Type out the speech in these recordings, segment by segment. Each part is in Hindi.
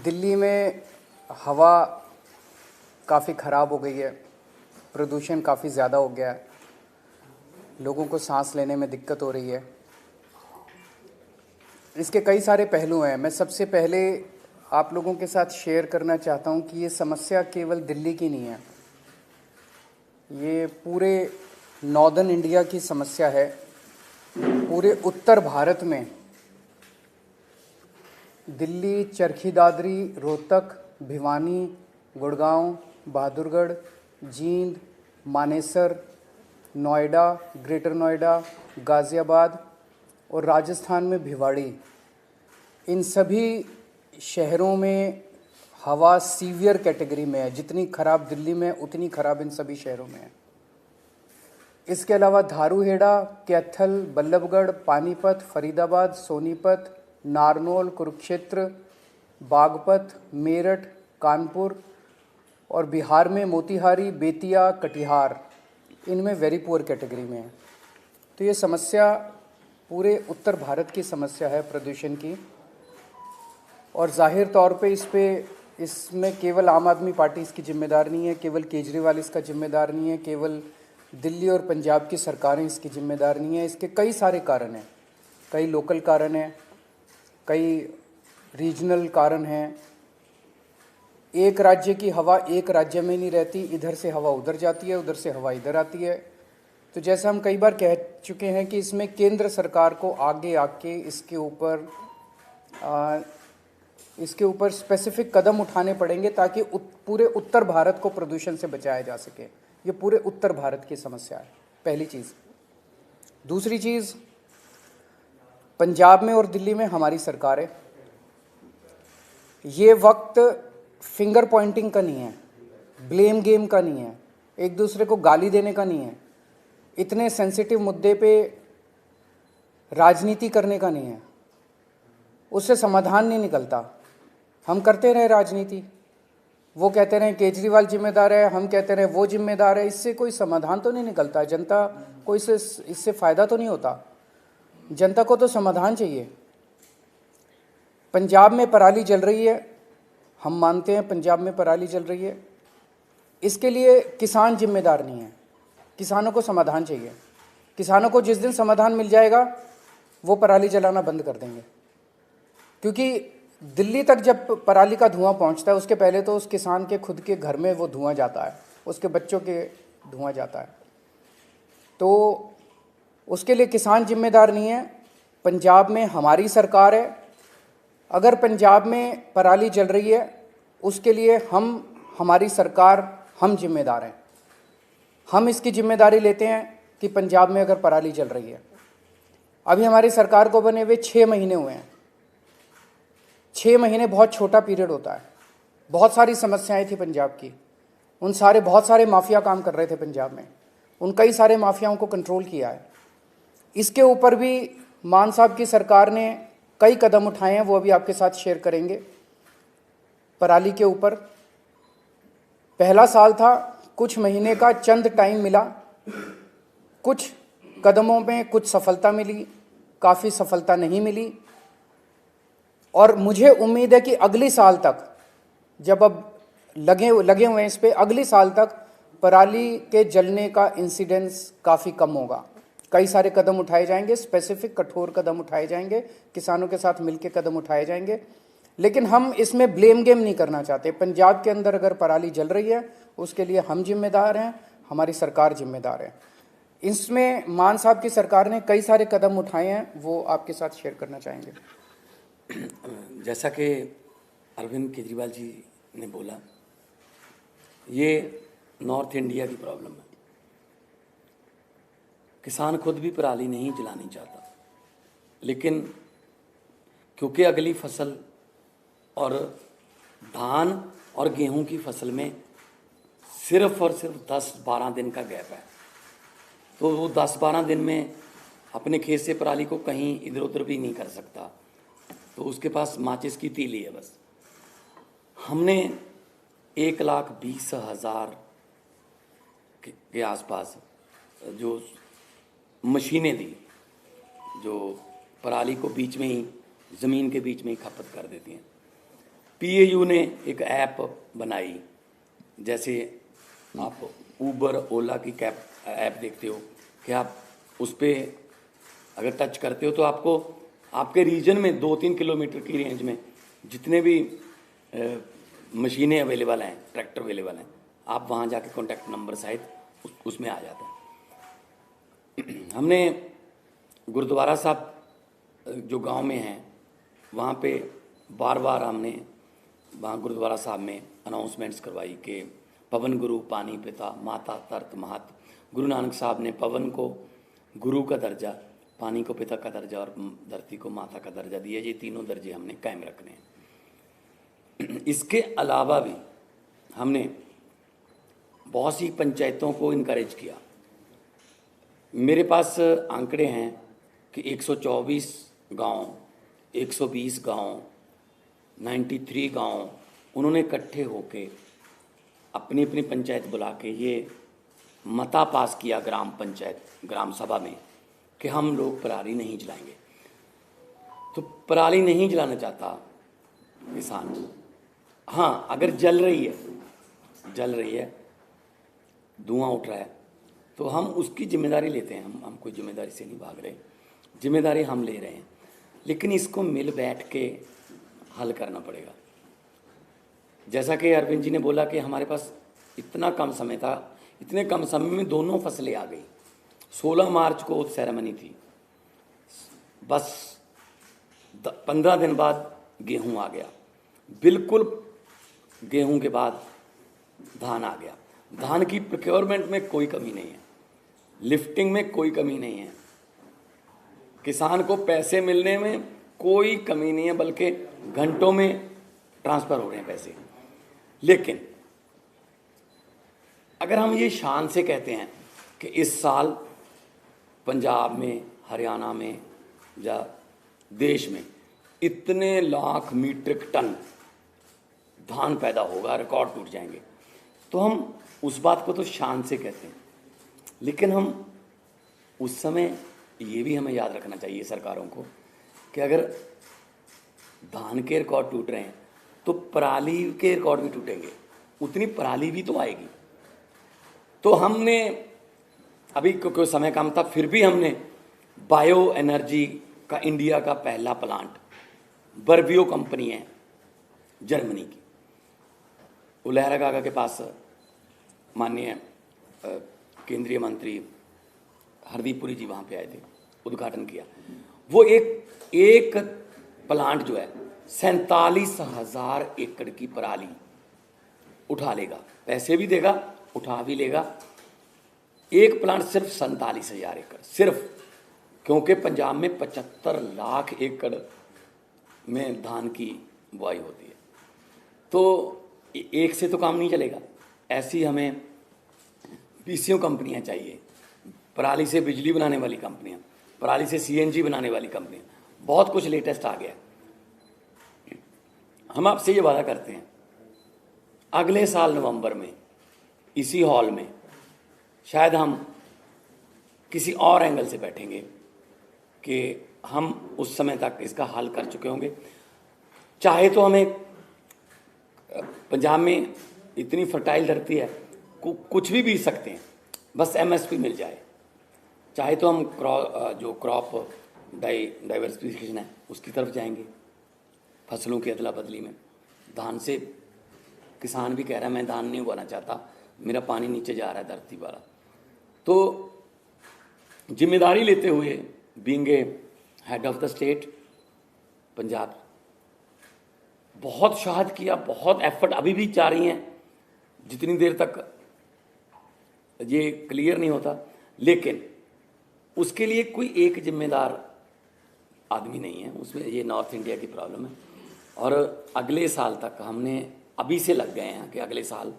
दिल्ली में हवा काफ़ी ख़राब हो गई है, प्रदूषण काफ़ी ज़्यादा हो गया है, लोगों को सांस लेने में दिक्कत हो रही है। इसके कई सारे पहलू हैं। मैं सबसे पहले आप लोगों के साथ शेयर करना चाहता हूं कि ये समस्या केवल दिल्ली की नहीं है, ये पूरे नॉर्दर्न इंडिया की समस्या है। पूरे उत्तर भारत में दिल्ली, चरखी दादरी, रोहतक, भिवानी, गुड़गांव, बहादुरगढ़, जींद, मानेसर, नोएडा, ग्रेटर नोएडा, गाज़ियाबाद और राजस्थान में भिवाड़ी, इन सभी शहरों में हवा सीवियर कैटेगरी में है। जितनी ख़राब दिल्ली में उतनी ख़राब इन सभी शहरों में है। इसके अलावा धारूहेड़ा, कैथल, बल्लभगढ़, पानीपत, फरीदाबाद, सोनीपत, नारनौल, कुरुक्षेत्र, बागपत, मेरठ, कानपुर और बिहार में मोतिहारी, बेतिया, कटिहार, इनमें वेरी पुअर कैटेगरी में है। तो ये समस्या पूरे उत्तर भारत की समस्या है प्रदूषण की, और जाहिर तौर पे इसमें केवल आम आदमी पार्टी इसकी जिम्मेदार नहीं है, केवल केजरीवाल इसका जिम्मेदार नहीं है, केवल दिल्ली और पंजाब की सरकारें इसकी जिम्मेदार नहीं है। इसके कई सारे कारण हैं, कई लोकल कारण हैं, कई रीजनल कारण हैं। एक राज्य की हवा एक राज्य में नहीं रहती, इधर से हवा उधर जाती है, उधर से हवा इधर आती है। तो जैसा हम कई बार कह चुके हैं कि इसमें केंद्र सरकार को आगे आके इसके ऊपर स्पेसिफिक कदम उठाने पड़ेंगे ताकि पूरे उत्तर भारत को प्रदूषण से बचाया जा सके। ये पूरे उत्तर भारत की समस्या है, पहली चीज़। दूसरी चीज़, पंजाब में और दिल्ली में हमारी सरकार है। ये वक्त फिंगर पॉइंटिंग का नहीं है, ब्लेम गेम का नहीं है, एक दूसरे को गाली देने का नहीं है, इतने सेंसिटिव मुद्दे पे राजनीति करने का नहीं है। उससे समाधान नहीं निकलता। हम करते रहे राजनीति, वो कहते रहे केजरीवाल जिम्मेदार है, हम कहते रहे वो जिम्मेदार है, इससे कोई समाधान तो नहीं निकलता। जनता को इससे फ़ायदा तो नहीं होता। जनता को तो समाधान चाहिए। पंजाब में पराली जल रही है, हम मानते हैं पंजाब में पराली जल रही है, इसके लिए किसान जिम्मेदार नहीं है, किसानों को समाधान चाहिए। किसानों को जिस दिन समाधान मिल जाएगा वो पराली जलाना बंद कर देंगे, क्योंकि दिल्ली तक जब पराली का धुआं पहुंचता है उसके पहले तो उस किसान के खुद के घर में वो धुआं जाता है, उसके बच्चों के धुआं जाता है। तो उसके लिए किसान जिम्मेदार नहीं है। पंजाब में हमारी सरकार है। अगर पंजाब में पराली जल रही है उसके लिए हमारी सरकार, हम जिम्मेदार हैं। हम इसकी जिम्मेदारी लेते हैं कि पंजाब में अगर पराली जल रही है, अभी हमारी सरकार को बने हुए 6 महीने हुए हैं। 6 महीने बहुत छोटा पीरियड होता है। बहुत सारी समस्याएं थी पंजाब की, बहुत सारे माफिया काम कर रहे थे पंजाब में, उन कई सारे माफियाओं को कंट्रोल किया है। इसके ऊपर भी मान साहब की सरकार ने कई कदम उठाए हैं, वो अभी आपके साथ शेयर करेंगे। पराली के ऊपर पहला साल था, कुछ महीने का चंद टाइम मिला, कुछ कदमों में कुछ सफलता मिली, काफ़ी सफलता नहीं मिली। और मुझे उम्मीद है कि अगली साल तक, जब अब लगे हुए हैं इस पे, अगली साल तक पराली के जलने का इंसिडेंस काफ़ी कम होगा। कई सारे कदम उठाए जाएंगे, स्पेसिफिक कठोर कदम उठाए जाएंगे, किसानों के साथ मिलकर कदम उठाए जाएंगे। लेकिन हम इसमें ब्लेम गेम नहीं करना चाहते। पंजाब के अंदर अगर पराली जल रही है उसके लिए हम जिम्मेदार हैं, हमारी सरकार जिम्मेदार है। इसमें मान साहब की सरकार ने कई सारे कदम उठाए हैं, वो आपके साथ शेयर करना चाहेंगे। जैसा कि अरविंद केजरीवाल जी ने बोला, ये नॉर्थ इंडिया की प्रॉब्लम है। किसान खुद भी पराली नहीं जलानी चाहता, लेकिन क्योंकि अगली फसल और धान और गेहूं की फसल में सिर्फ और सिर्फ 10-12 दिन का गैप है, तो वो 10-12 दिन में अपने खेत से पराली को कहीं इधर उधर भी नहीं कर सकता, तो उसके पास माचिस की तीली है बस। हमने 1,20,000 के आसपास जो मशीनें दी, जो पराली को बीच में ही, ज़मीन के बीच में ही खपत कर देती हैं। पीएयू ने एक ऐप बनाई, जैसे आप ऊबर ओला की कैब ऐप देखते हो कि आप उस पर अगर टच करते हो तो आपको आपके रीजन में 2-3 किलोमीटर की रेंज में जितने भी मशीनें अवेलेबल हैं, ट्रैक्टर अवेलेबल हैं, आप वहाँ जाके कॉन्टैक्ट नंबर सहित उसमें आ जाते हैं। हमने गुरुद्वारा साहब जो गांव में हैं वहाँ पे बार बार हमने वहाँ गुरुद्वारा साहब में अनाउंसमेंट्स करवाई कि पवन गुरु पानी पिता माता तरत महत। गुरु नानक साहब ने पवन को गुरु का दर्जा, पानी को पिता का दर्जा और धरती को माता का दर्जा दिया। ये तीनों दर्जे हमने कायम रखने हैं। इसके अलावा भी हमने बहुत सी पंचायतों को इनकरेज किया। मेरे पास आंकड़े हैं कि 124 गांव, 120 गांव, 93 गांव उन्होंने इकट्ठे होके अपनी अपनी पंचायत बुला के ये मता पास किया ग्राम पंचायत ग्राम सभा में कि हम लोग पराली नहीं जलाएंगे। तो पराली नहीं जलाना चाहता किसान, हाँ अगर जल रही है, धुआं उठ रहा है, तो हम उसकी जिम्मेदारी लेते हैं। हम कोई जिम्मेदारी से नहीं भाग रहे, जिम्मेदारी हम ले रहे हैं, लेकिन इसको मिल बैठ के हल करना पड़ेगा। जैसा कि अरविंद जी ने बोला कि हमारे पास इतना कम समय था, इतने कम समय में दोनों फसलें आ गई। 16 मार्च को सेरेमनी थी, बस 15 दिन बाद गेहूं आ गया, बिल्कुल गेहूं के बाद धान आ गया। धान की प्रोक्योरमेंट में कोई कमी नहीं है, लिफ्टिंग में कोई कमी नहीं है, किसान को पैसे मिलने में कोई कमी नहीं है, बल्कि घंटों में ट्रांसफ़र हो रहे हैं पैसे। लेकिन अगर हम ये शान से कहते हैं कि इस साल पंजाब में, हरियाणा में या देश में इतने लाख मीट्रिक टन धान पैदा होगा, रिकॉर्ड टूट जाएंगे, तो हम उस बात को तो शान से कहते हैं। लेकिन हम उस समय ये भी हमें याद रखना चाहिए सरकारों को कि अगर धान के रिकॉर्ड टूट रहे हैं तो पराली के रिकॉर्ड भी टूटेंगे, उतनी पराली भी तो आएगी। तो हमने अभी क्योंकि समय कम था, फिर भी हमने बायो एनर्जी का इंडिया का पहला प्लांट, बर्बियो कंपनी है जर्मनी की, उलहरा काका के पास माननीय केंद्रीय मंत्री हरदीप पुरी जी वहाँ पे आए थे, उद्घाटन किया। वो एक प्लांट जो है 47,000 एकड़ की पराली उठा लेगा, पैसे भी देगा, उठा भी लेगा। एक प्लांट सिर्फ 47,000 एकड़, सिर्फ क्योंकि पंजाब में 75 लाख एकड़ में धान की बुआई होती है। तो एक से तो काम नहीं चलेगा, ऐसी हमें पीसीओ कंपनियां चाहिए, पराली से बिजली बनाने वाली कंपनियां, पराली से सीएनजी बनाने वाली कंपनियां, बहुत कुछ लेटेस्ट आ गया। हम आपसे ये वादा करते हैं अगले साल नवंबर में इसी हॉल में शायद हम किसी और एंगल से बैठेंगे कि हम उस समय तक इसका हल कर चुके होंगे। चाहे तो हमें पंजाब में इतनी फर्टाइल धरती है, कुछ भी बीज सकते हैं, बस एमएसपी मिल जाए। चाहे तो हम क्रॉप डाइवर्सिफिकेशन है उसकी तरफ जाएंगे, फसलों की अदला बदली में। धान से किसान भी कह रहा है मैं धान नहीं उगाना चाहता, मेरा पानी नीचे जा रहा है धरती वाला। तो जिम्मेदारी लेते हुए being a head of the state Punjab, बहुत शहाद किया, बहुत एफर्ट अभी भी जा रही हैं, जितनी देर तक ये क्लियर नहीं होता। लेकिन उसके लिए कोई एक जिम्मेदार आदमी नहीं है, उसमें ये नॉर्थ इंडिया की प्रॉब्लम है। और अगले साल तक हमने अभी से लग गए हैं कि अगले साल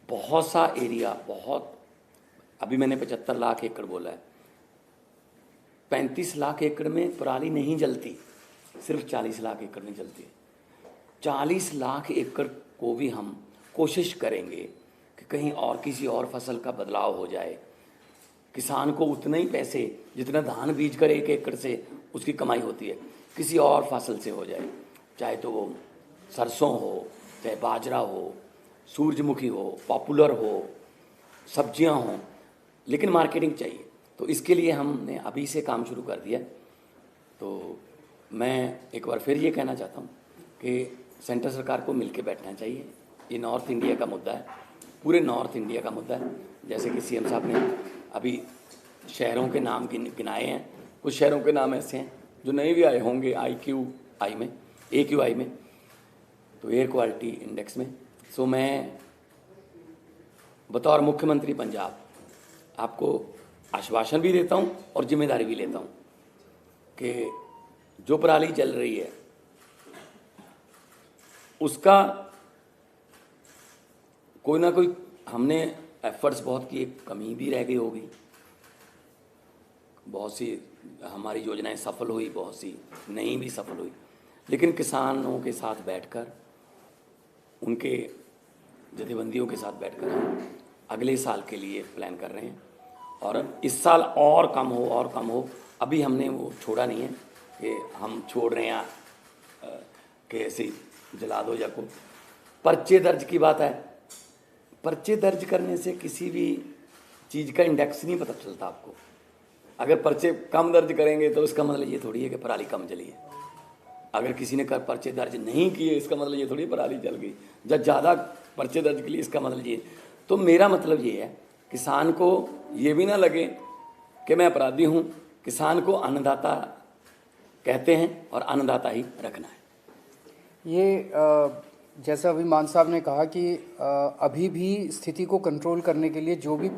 बहुत सा एरिया, बहुत, अभी मैंने 75 लाख एकड़ बोला है, 35 लाख एकड़ में पराली नहीं जलती, सिर्फ 40 लाख एकड़ में जलती है। 40 लाख एकड़ को भी हम कोशिश करेंगे कि कहीं और किसी और फसल का बदलाव हो जाए, किसान को उतना ही पैसे जितना धान बीज कर 1 एकड़ से उसकी कमाई होती है किसी और फसल से हो जाए, चाहे तो वो सरसों हो, चाहे बाजरा हो, सूरजमुखी हो, पॉपुलर हो, सब्जियां हों, लेकिन मार्केटिंग चाहिए। तो इसके लिए हमने अभी से काम शुरू कर दिया। तो मैं एक बार फिर ये कहना चाहता हूँ कि सेंटर सरकार को मिलकर बैठना चाहिए। ये नॉर्थ इंडिया का मुद्दा है, पूरे नॉर्थ इंडिया का मुद्दा है। जैसे कि सीएम साहब ने अभी शहरों के नाम गिनाए हैं, कुछ शहरों के नाम ऐसे हैं जो नए भी आए होंगे AQI में, तो एयर क्वालिटी इंडेक्स में। सो मैं बतौर मुख्यमंत्री पंजाब आपको आश्वासन भी देता हूँ और जिम्मेदारी भी लेता हूँ कि जो पराली जल रही है उसका कोई ना कोई हमने एफर्ट्स बहुत किए, कमी भी रह गई होगी, बहुत सी हमारी योजनाएं सफल हुई, बहुत सी नहीं भी सफल हुई, लेकिन किसानों के साथ बैठकर, उनके जथेबंदियों के साथ बैठकर हम अगले साल के लिए प्लान कर रहे हैं। और इस साल और कम हो। अभी हमने वो छोड़ा नहीं है कि हम छोड़ रहे हैं कि ऐसे जला दो या को। पर्चे दर्ज की बात है, पर्चे दर्ज करने से किसी भी चीज़ का इंडेक्स नहीं पता चलता आपको। अगर पर्चे कम दर्ज करेंगे तो इसका मतलब ये थोड़ी है कि पराली कम जली है। अगर किसी ने पर्चे दर्ज नहीं किए इसका मतलब ये थोड़ी पराली जल गई। जब ज़्यादा पर्चे दर्ज के लिए इसका मतलब ये। तो मेरा मतलब ये है, किसान को ये भी ना लगे कि मैं अपराधी हूँ। किसान को अन्नदाता कहते हैं और अन्नदाता ही रखना है। ये जैसा अभी मान साहब ने कहा कि अभी भी स्थिति को कंट्रोल करने के लिए जो भी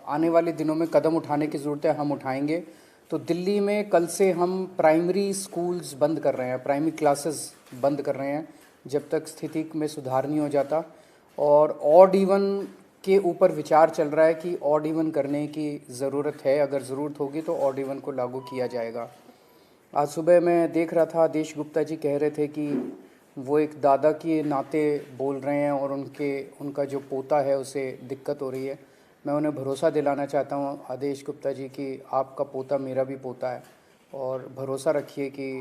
आने वाले दिनों में कदम उठाने की ज़रूरत है हम उठाएंगे। तो दिल्ली में कल से हम प्राइमरी स्कूल्स बंद कर रहे हैं, प्राइमरी क्लासेस बंद कर रहे हैं जब तक स्थिति में सुधार नहीं हो जाता। और ऑड इवन के ऊपर विचार चल रहा है कि ऑड इवन करने की ज़रूरत है, अगर ज़रूरत होगी तो ऑड इवन को लागू किया जाएगा। आज सुबह मैं देख रहा था, आदेश गुप्ता जी कह रहे थे कि वो एक दादा के नाते बोल रहे हैं और उनका जो पोता है उसे दिक्कत हो रही है। मैं उन्हें भरोसा दिलाना चाहता हूँ आदेश गुप्ता जी कि आपका पोता मेरा भी पोता है, और भरोसा रखिए कि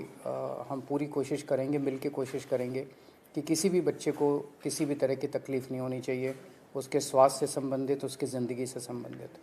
हम पूरी कोशिश करेंगे, मिल के कोशिश करेंगे कि किसी भी बच्चे को किसी भी तरह की तकलीफ़ नहीं होनी चाहिए, उसके स्वास्थ्य से संबंधित, उसकी ज़िंदगी से संबंधित।